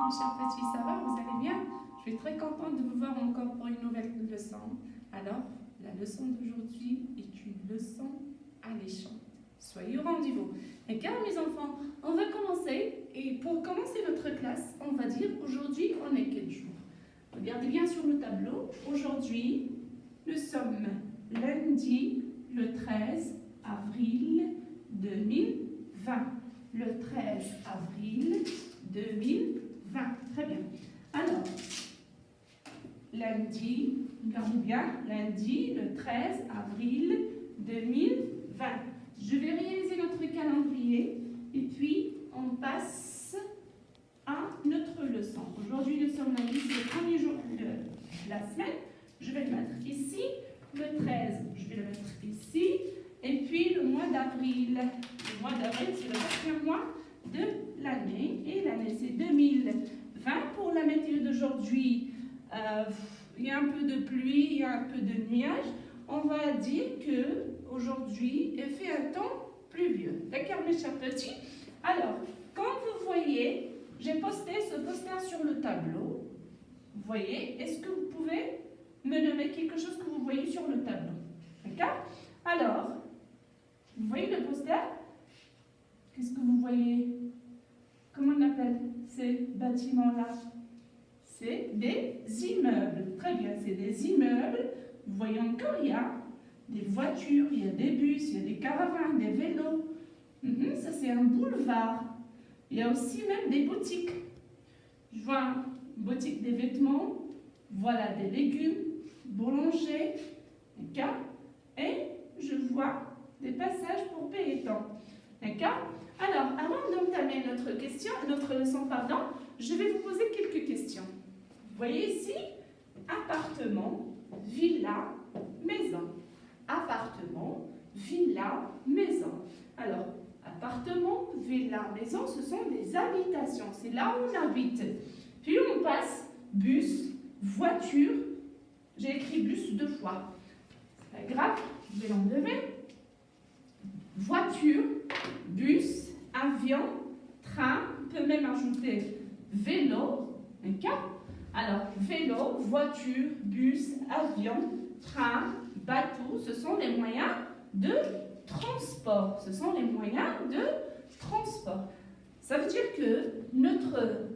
mes chers petits, ça va? Vous allez bien? Je suis très contente de vous voir encore pour une nouvelle leçon. Alors, la leçon d'aujourd'hui est une leçon alléchante. Soyez au rendez-vous. Et car mes enfants, on va commencer. Et pour commencer notre classe, on va dire aujourd'hui, on est quel jour? Regardez bien sur le tableau. Aujourd'hui, nous sommes lundi, le 13 avril 2020. Le 13 avril 2020. Très bien. Alors, lundi, regardez bien, lundi, le 13 avril 2020. Je vais réaliser notre calendrier et puis on passe à notre leçon. Aujourd'hui, nous sommes lundi, c'est le premier jour de la semaine. Je vais le mettre ici. Le 13, je vais le mettre ici. Et puis le mois d'avril. Le mois d'avril, c'est le quatrième mois de l'année. Et l'année, c'est 2020. Pour la météo d'aujourd'hui, il y a un peu de pluie, il y a un peu de nuages. On va dire qu'aujourd'hui, il fait un temps pluvieux. D'accord, mes chers petits? Alors, quand vous voyez, j'ai posté ce poster sur le tableau. Vous voyez, est-ce que vous pouvez me nommer quelque chose que vous voyez sur le tableau? D'accord? Alors, vous voyez le poster? Qu'est-ce que vous voyez? Comment on appelle ces bâtiments-là? C'est des immeubles. Très bien, c'est des immeubles. Vous voyez encore, il y a des voitures, il y a des bus, il y a des caravanes, des vélos. Ça, c'est un boulevard. Il y a aussi même des boutiques. Je vois une boutique des vêtements. Voilà des légumes, boulanger, d'accord? Et je vois des passages pour piétons. D'accord? Alors, avant d'entamer notre leçon, je vais vous poser quelques questions. Vous voyez ici, appartement, villa, maison. Appartement, villa, maison. Alors, appartement, villa, maison, ce sont des habitations. C'est là où on habite. Puis on passe bus, voiture. J'ai écrit bus 2 fois. C'est pas grave, je vais l'enlever. Voiture, bus, avion, train. On peut même ajouter vélo. D'accord? Alors, vélo, voiture, bus, avion, train, bateau, ce sont les moyens de transport. Ce sont les moyens de transport. Ça veut dire que notre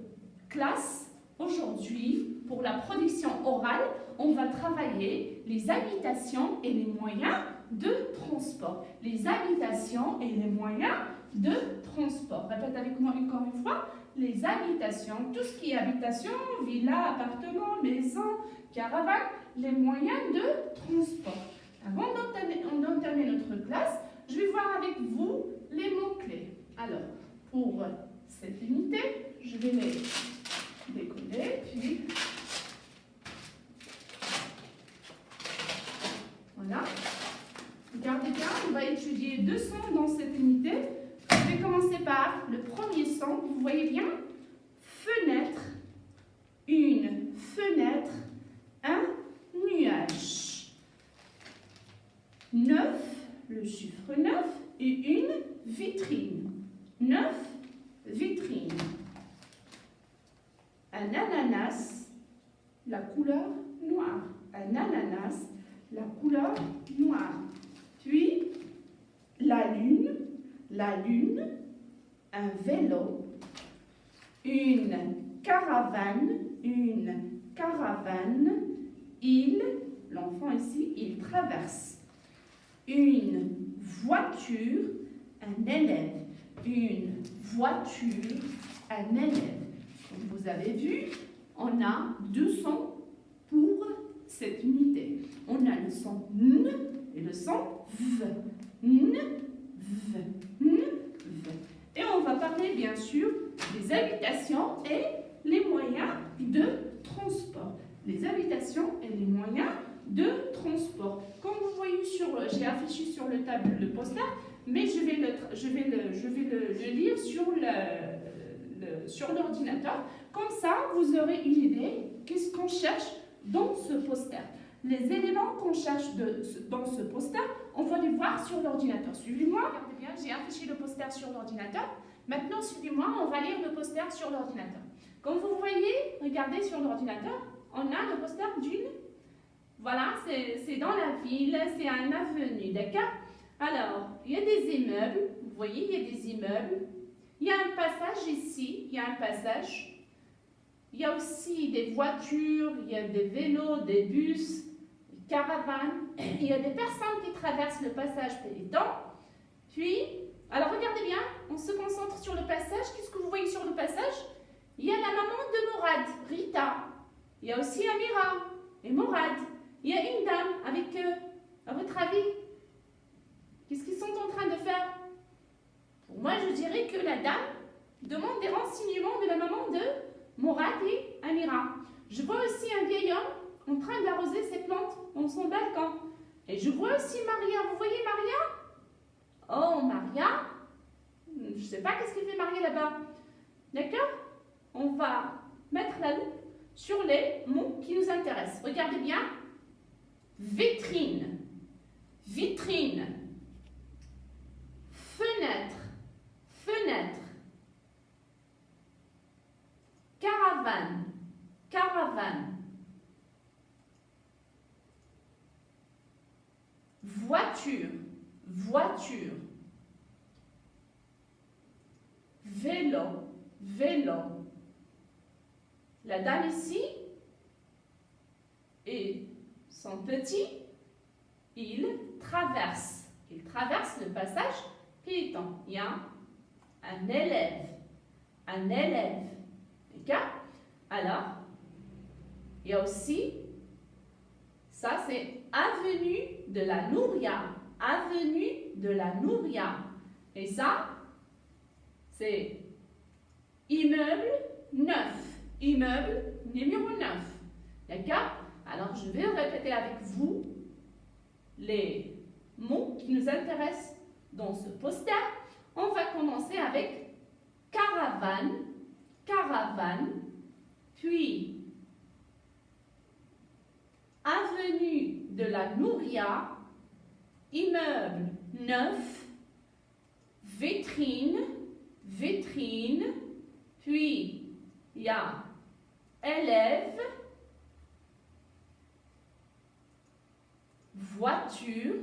classe, aujourd'hui, pour la production orale, on va travailler les habitations et les moyens de transport. Les habitations et les moyens de transport. Répète avec moi encore une fois. Les habitations, tout ce qui est habitation, villa, appartement, maison, caravane, les moyens de transport. Avant d'entamer notre classe, je vais voir avec vous les mots-clés. Alors, pour cette unité, je vais les décoller, puis voilà. Regardez bien, on va étudier 2 sons dans cette unité. Je vais commencer par le premier son. Vous voyez bien? Fenêtre, une fenêtre, un nuage. 9, le chiffre 9, et une vitrine. 9 vitrines. Un ananas, la couleur noire. Un ananas, la couleur noire. Puis, la lune, un vélo, une caravane, il, l'enfant ici, il traverse. Une voiture, un élève. Une voiture, un élève. Comme vous avez vu, on a 2 sons pour cette unité. On a le son N et le son V. N, V, N, V. Et on va parler bien sûr des habitations et les moyens de transport. Les habitations et les moyens de transport. Comme vous voyez, j'ai affiché sur le tableau le poster, mais je vais le lire sur l'ordinateur. Comme ça, vous aurez une idée qu'est-ce qu'on cherche dans ce poster. Les éléments qu'on cherche dans ce poster, on va les voir sur l'ordinateur. Suivez-moi. Regardez bien, j'ai affiché le poster sur l'ordinateur. Maintenant, suivez-moi, on va lire le poster sur l'ordinateur. Comme vous voyez, regardez sur l'ordinateur, on a le poster d'une... Voilà, c'est dans la ville, c'est un avenue, d'accord? Alors, il y a des immeubles, vous voyez, il y a des immeubles. Il y a un passage ici, il y a un passage. Il y a aussi des voitures, il y a des vélos, des bus, des caravanes. Il y a des personnes qui traversent le passage piéton. Puis, alors regardez bien, on se concentre sur le passage. Qu'est-ce que vous voyez sur le passage? Il y a la maman de Morad, Rita. Il y a aussi Amira et Morad. Il y a une dame avec eux. À votre avis, qu'est-ce qu'ils sont en train de faire? Pour moi, je dirais que la dame demande des renseignements de la maman de Morad et Amira. Je vois aussi un vieil homme en train d'arroser ses plantes dans son balcon. Et je vois aussi Maria. Vous voyez Maria? Oh, Maria. Je ne sais pas qu'est-ce qu'il fait Maria là-bas. D'accord? On va mettre la loupe sur les mots qui nous intéressent. Regardez bien. Vitrine. Vitrine. Fenêtre. Fenêtre. Caravane. Caravane. Voiture. Voiture. Vélo. Vélo. La dame ici et son petit, il traverse le passage piéton. Il y a un élève. Un élève. D'accord? Alors, il y a aussi, ça c'est avenue de la Nouria. Avenue de la Nouria. Et ça, c'est immeuble 9. Immeuble numéro 9. D'accord? Alors, je vais répéter avec vous les mots qui nous intéressent dans ce poster. On va commencer avec caravane, caravane, puis avenue de la Nouria, immeuble 9, vitrine, vitrine, puis il y a élève, voiture,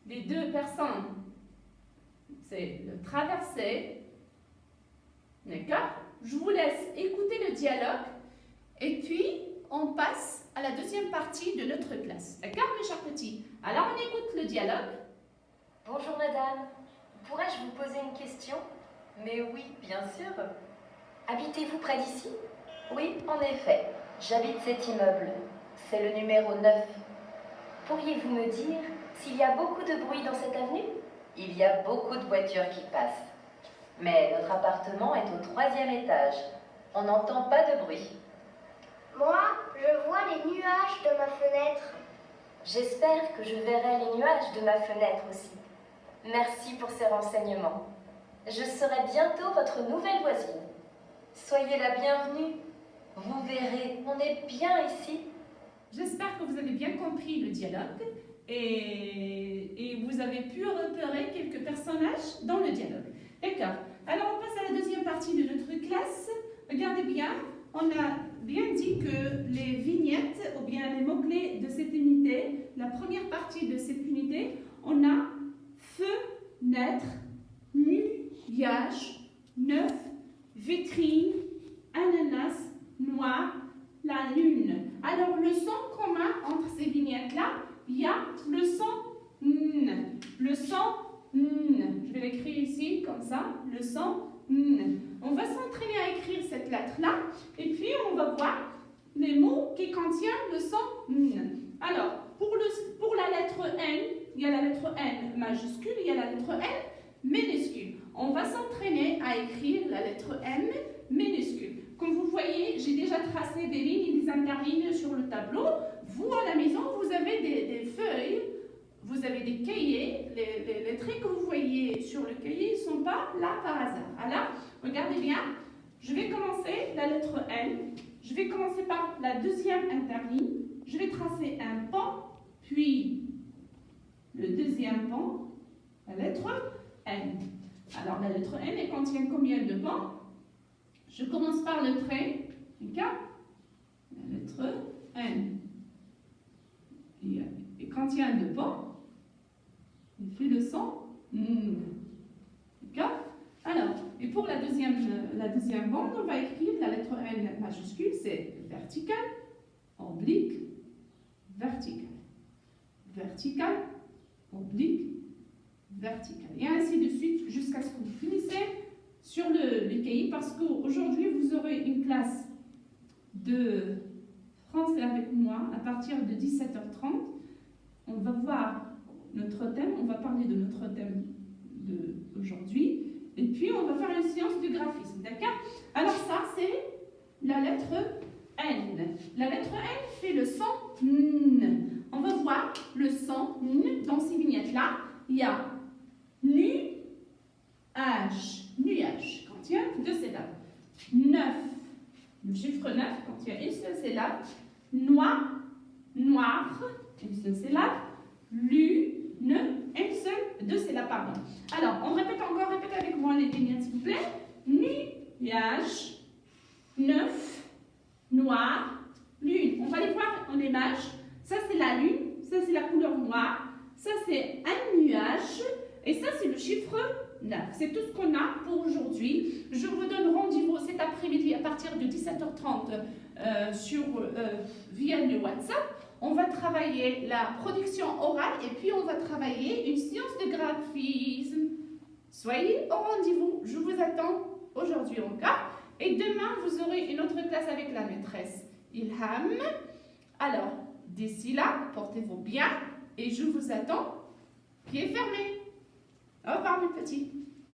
les deux personnes, c'est le traversé, d'accord? Je vous laisse écouter le dialogue et puis on passe à la deuxième partie de notre classe, d'accord mes chers petits? Alors on écoute le dialogue. Bonjour madame, pourrais-je vous poser une question? Mais oui, bien sûr. Habitez-vous près d'ici? Oui, en effet, j'habite cet immeuble. C'est le numéro 9. Pourriez-vous me dire s'il y a beaucoup de bruit dans cette avenue? Il y a beaucoup de voitures qui passent. Mais notre appartement est au 3e étage. On n'entend pas de bruit. Moi, je vois les nuages de ma fenêtre. J'espère que je verrai les nuages de ma fenêtre aussi. Merci pour ces renseignements. Je serai bientôt votre nouvelle voisine. Soyez la bienvenue. Vous verrez, on est bien ici. J'espère que vous avez bien compris le dialogue et vous avez pu repérer quelques personnages dans le dialogue. D'accord. Alors on passe à la deuxième partie de notre classe. Regardez bien, on a bien dit que les vignettes ou bien les mots-clés de cette unité, la première partie de cette unité, on a fenêtre, nuage, 9, vitrine, ananas, noir, la lune. Alors le son commun entre ces vignettes-là, il y a le son n. Le son n. Je vais l'écrire ici comme ça, le son n. On va s'entraîner à écrire cette lettre-là et puis on va voir les mots qui contiennent le son n. Alors, pour la lettre N, il y a la lettre N majuscule, il y a la lettre N minuscule. On va s'entraîner à écrire la lettre M minuscule. Comme vous voyez, j'ai déjà tracé des lignes et des interlignes sur le tableau. Vous, à la maison, vous avez des feuilles, vous avez des cahiers. Les traits que vous voyez sur le cahier ne sont pas là par hasard. Alors, regardez bien. Je vais commencer la lettre N. Je vais commencer par la deuxième interligne. Je vais tracer un pont, puis le deuxième pont, la lettre N. Alors, la lettre N, elle contient combien de ponts? Je commence par le trait, d'accord? La lettre N. Et quand il y a un devant, il fait le son N. D'accord? Alors, et pour la deuxième bande, on va écrire la lettre N majuscule, c'est vertical, oblique, vertical. Vertical, oblique, vertical. Et ainsi de suite jusqu'à ce que vous finissez sur le cahier, parce qu'aujourd'hui, vous aurez une classe de français avec moi à partir de 17h30. On va voir notre thème, on va parler de notre thème d'aujourd'hui. Et puis, on va faire une séance de graphisme, d'accord? Alors ça, c'est la lettre N. La lettre N fait le son N. On va voir le son N dans ces vignettes-là. Il y a nuage, nuage, quand il y a deux syllabes. 9, le chiffre 9, quand il y a une seule syllabe. Noir, noir, une seule syllabe. Lune, une seule, deux syllabes, pardon. Alors, on répète encore, répétez avec moi les vignettes, s'il vous plaît. Nuage, 9, noir, lune. On va les voir en image. Ça, c'est la lune, ça, c'est la couleur noire, ça, c'est un nuage, et ça, c'est le chiffre 9. C'est tout ce qu'on a pour aujourd'hui. Je vous donne rendez-vous cet après-midi à partir de 17h30 via le WhatsApp. On va travailler la production orale et puis on va travailler une séance de graphisme. Soyez au rendez-vous. Je vous attends aujourd'hui encore. Et demain, vous aurez une autre classe avec la maîtresse Ilham. Alors, d'ici là, portez-vous bien et je vous attends pieds fermés. Au revoir mes petits.